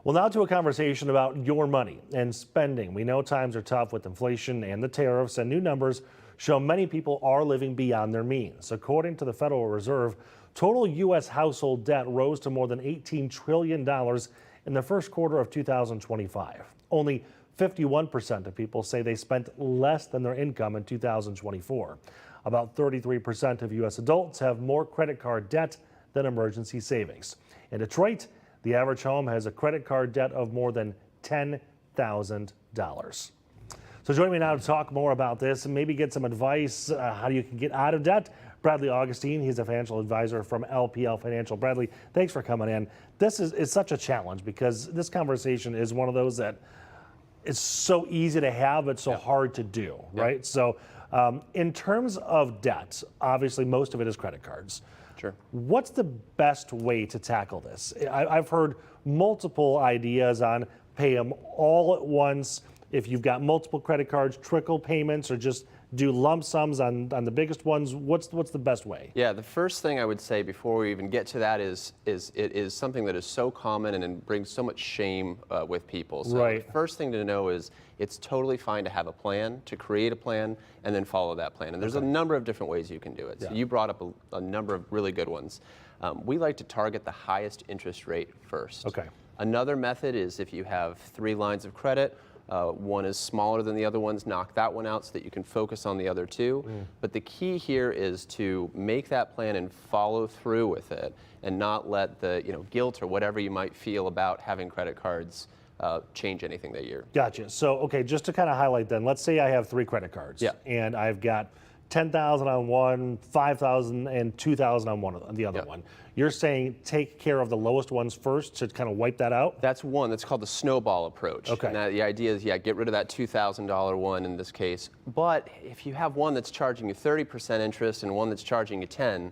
Well, now to a conversation about your money and spending. We know times are tough with inflation and the tariffs, and new numbers show many people are living beyond their means. According to the Federal Reserve, total U.S. household debt rose to more than $18 trillion in the first quarter of 2025. Only 51% of people say they spent less than their income in 2024. About 33% of U.S. adults have more credit card debt than emergency savings. In Detroit, the average home has a credit card debt of more than $10,000. So joining me now to talk more about this and maybe get some advice how you can get out of debt, Bradley Augustine. He's a financial advisor from LPL Financial. Bradley, thanks for coming in. This is such a challenge because this conversation is one of those that is so easy to have, but so hard to do, right? So in terms of debt, obviously most of it is credit cards. Sure. What's the best way to tackle this? I've heard multiple ideas on pay them all at once. If you've got multiple credit cards, trickle payments, or just do lump sums on the biggest ones. What's the best way? Yeah, the first thing I would say before we even get to that is it is something that is so common and it brings so much shame with people. So the first thing to know is it's totally fine to have a plan, to create a plan, and then follow that plan. And there's a number of different ways you can do it. So you brought up a number of really good ones. We like to target the highest interest rate first. Okay. Another method is if you have 3 lines of credit, one is smaller than the other ones, knock that one out so that you can focus on the other 2. But the key here is to make that plan and follow through with it and not let the guilt or whatever you might feel about having credit cards change anything that year. Gotcha. So, okay, just to kind of highlight then, let's say I have 3 credit cards. And I've got $10,000 on one, $5,000 and $2,000 on the other one. You're saying take care of the lowest ones first to kind of wipe that out? That's one. That's called the snowball approach. Okay. And the idea is, get rid of that $2,000 one in this case. But if you have one that's charging you 30% interest and one that's charging you 10,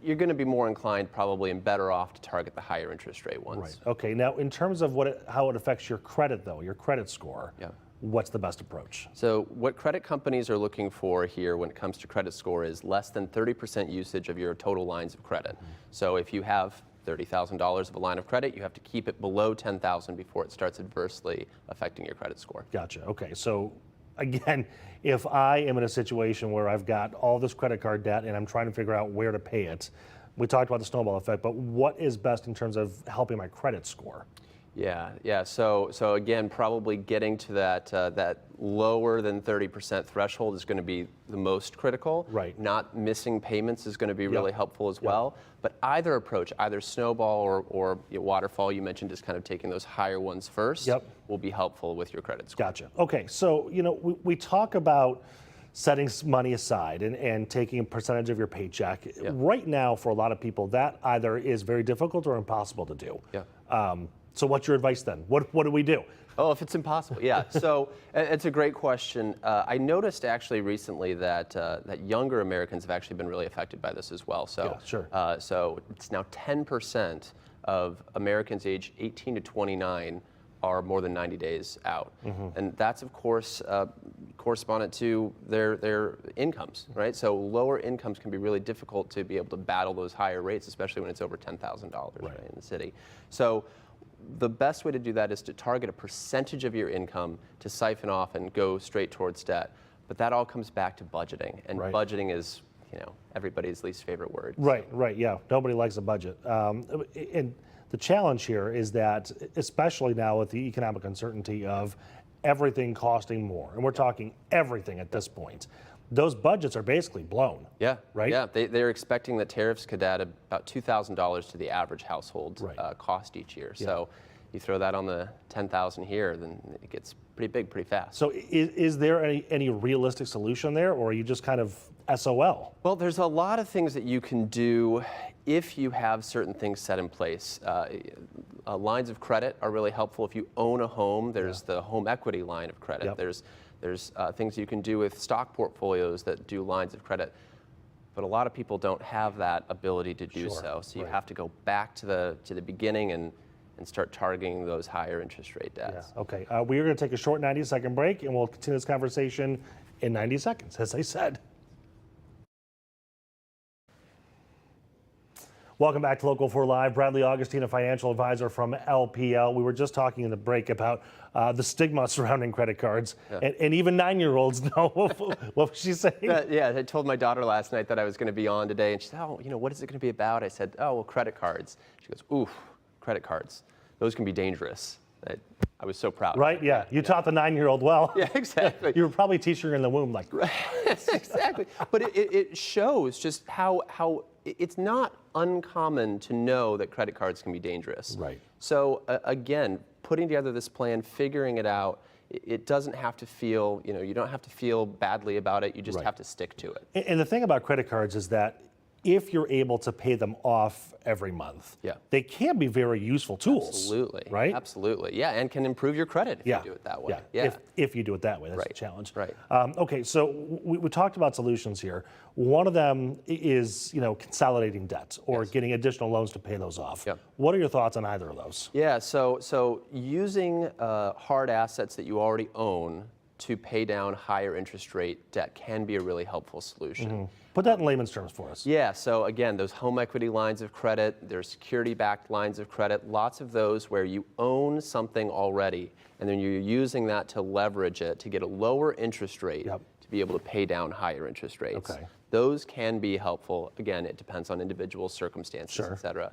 you're going to be more inclined probably and better off to target the higher interest rate ones. Right. Okay. Now, in terms of how it affects your credit, though, your credit score, what's the best approach? So what credit companies are looking for here when it comes to credit score is less than 30% usage of your total lines of credit. So if you have $30,000 of a line of credit, you have to keep it below $10,000 before it starts adversely affecting your credit score. Gotcha. Okay. So again, if I am in a situation where I've got all this credit card debt and I'm trying to figure out where to pay it, we talked about the snowball effect, but what is best in terms of helping my credit score? Yeah. So again, probably getting to that lower than 30% threshold is going to be the most critical. Right. Not missing payments is going to be really helpful as well. But either approach, either snowball or waterfall, you mentioned just kind of taking those higher ones first, will be helpful with your credit score. Gotcha. Okay. So we talk about setting money aside and taking a percentage of your paycheck. Right now, for a lot of people, that either is very difficult or impossible to do. So what's your advice then? What do we do? Oh, if it's impossible, So it's a great question. I noticed actually recently that younger Americans have actually been really affected by this as well. So, so it's now 10% of Americans aged 18 to 29 are more than 90 days out. And that's, of course, correspondent to their incomes, right? So lower incomes can be really difficult to be able to battle those higher rates, especially when it's over $10,000 in the city. So the best way to do that is to target a percentage of your income to siphon off and go straight towards debt. But that all comes back to budgeting, and budgeting is, everybody's least favorite word. Right, yeah. Nobody likes a budget. And the challenge here is that, especially now with the economic uncertainty of everything costing more, and we're talking everything at this point, those budgets are basically blown. Right? Yeah, they're expecting that tariffs could add about $2,000 to the average household cost each year. So you throw that on the $10,000 here, then it gets pretty big pretty fast. So is there any realistic solution there, or are you just kind of SOL? Well, there's a lot of things that you can do if you have certain things set in place. Lines of credit are really helpful. If you own a home, there's the home equity line of credit. There's things you can do with stock portfolios that do lines of credit, but a lot of people don't have that ability to do so. So you have to go back to the beginning and start targeting those higher interest rate debts. Okay, we are going to take a short 90-second break, and we'll continue this conversation in 90 seconds, as I said. Welcome back to Local 4 Live. Bradley Augustine, a financial advisor from LPL. We were just talking in the break about the stigma surrounding credit cards, and even 9-year-olds know. What was she saying? Yeah, I told my daughter last night that I was going to be on today, and she said, "Oh, what is it going to be about?" I said, "Oh, well, credit cards." She goes, "Oof, credit cards. Those can be dangerous." I was so proud. Right? Yeah. You taught the 9-year-old well. Yeah, exactly. You were probably teaching her in the womb, like. Exactly. But it shows just how it's not uncommon to know that credit cards can be dangerous. Right. So again, putting together this plan, figuring it out, it doesn't have to feel, you don't have to feel badly about it. You just have to stick to it. And the thing about credit cards is that if you're able to pay them off every month, they can be very useful tools. Absolutely. Right? Absolutely. Yeah, and can improve your credit if you do it that way. Yeah. If you do it that way, that's the challenge. Right. Okay, so we talked about solutions here. One of them is, consolidating debt or getting additional loans to pay those off. What are your thoughts on either of those? Yeah, so using hard assets that you already own to pay down higher interest rate debt can be a really helpful solution. Put that in layman's terms for us. Yeah, so again, those home equity lines of credit, there's security-backed lines of credit, lots of those where you own something already, and then you're using that to leverage it to get a lower interest rate to be able to pay down higher interest rates. Those can be helpful. Again, it depends on individual circumstances, et cetera.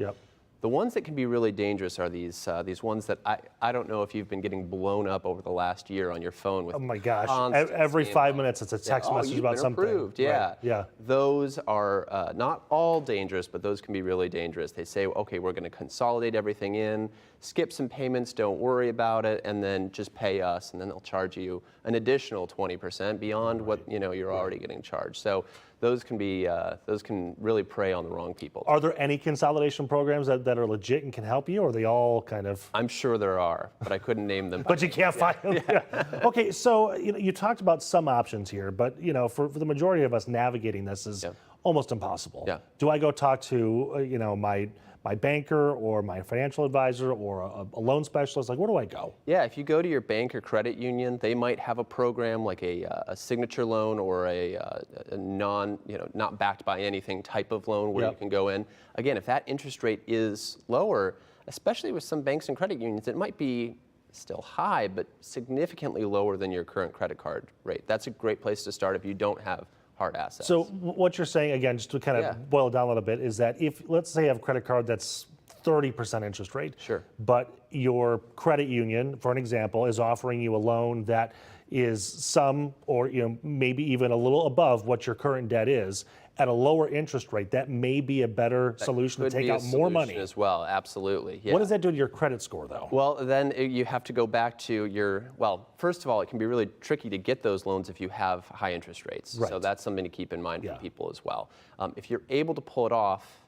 The ones that can be really dangerous are these ones that I don't know if you've been getting blown up over the last year on your phone with. Oh my gosh! Every 5 minutes, it's a text message about something. Approved. Yeah. Yeah. Those are not all dangerous, but those can be really dangerous. They say, okay, we're going to consolidate everything in, skip some payments, don't worry about it, and then just pay us, and then they'll charge you an additional 20% beyond what you're already getting charged. So those can really prey on the wrong people. Are there any consolidation programs that are legit and can help you, or are they all kind of? I'm sure there are, but I couldn't name them. But you can't find them. Okay, so you talked about some options here, but for the majority of us, navigating this is almost impossible. Do I go talk to my banker or my financial advisor or a loan specialist? Like, where do I go? Yeah, if you go to your bank or credit union, they might have a program like a signature loan or a not backed by anything type of loan where you can go in. Again, if that interest rate is lower, especially with some banks and credit unions, it might be still high, but significantly lower than your current credit card rate. That's a great place to start if you don't have hard assets. So what you're saying, again, just to kind of boil it down a little bit, is that if, let's say you have a credit card that's 30% interest rate, but your credit union, for an example, is offering you a loan that is some or maybe even a little above what your current debt is at a lower interest rate, that may be a better solution to take out more money as well. Absolutely. What does that do to your credit score, though? Well, then you have to go back to first of all, it can be really tricky to get those loans if you have high interest rates. So that's something to keep in mind for people as well. If you're able to pull it off,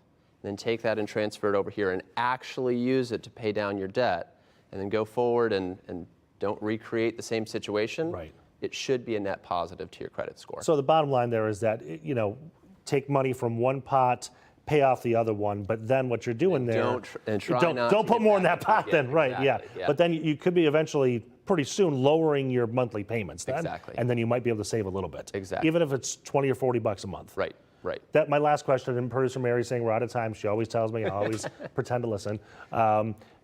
then take that and transfer it over here and actually use it to pay down your debt, and then go forward and don't recreate the same situation. It should be a net positive to your credit score. So the bottom line there is that, take money from one pot, pay off the other one, but then what you're doing don't put more in that pot then, But then you could be eventually pretty soon lowering your monthly payments then, and then you might be able to save a little bit, even if it's $20 or $40 a month. Right. That my last question, and producer Mary saying we're out of time. She always tells me, I always pretend to listen.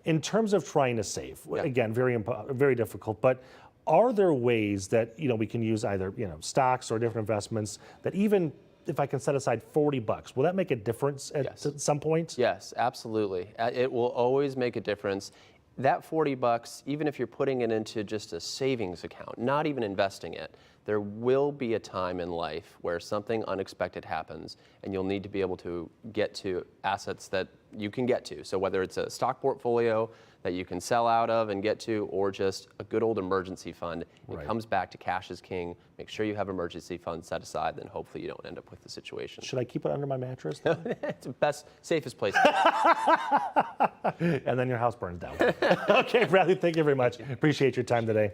In terms of trying to save, again, very difficult, but are there ways that we can use either stocks or different investments that even if I can set aside $40, will that make a difference at some point? Yes, absolutely. It will always make a difference. That $40, even if you're putting it into just a savings account, not even investing it, there will be a time in life where something unexpected happens and you'll need to be able to get to assets that you can get to. So whether it's a stock portfolio that you can sell out of and get to, or just a good old emergency fund, it comes back to cash is king. Make sure you have emergency funds set aside, then hopefully you don't end up with the situation. Should I keep it under my mattress? It's the best, safest place. And then your house burns down. Okay, Bradley, thank you very much. Appreciate your time today.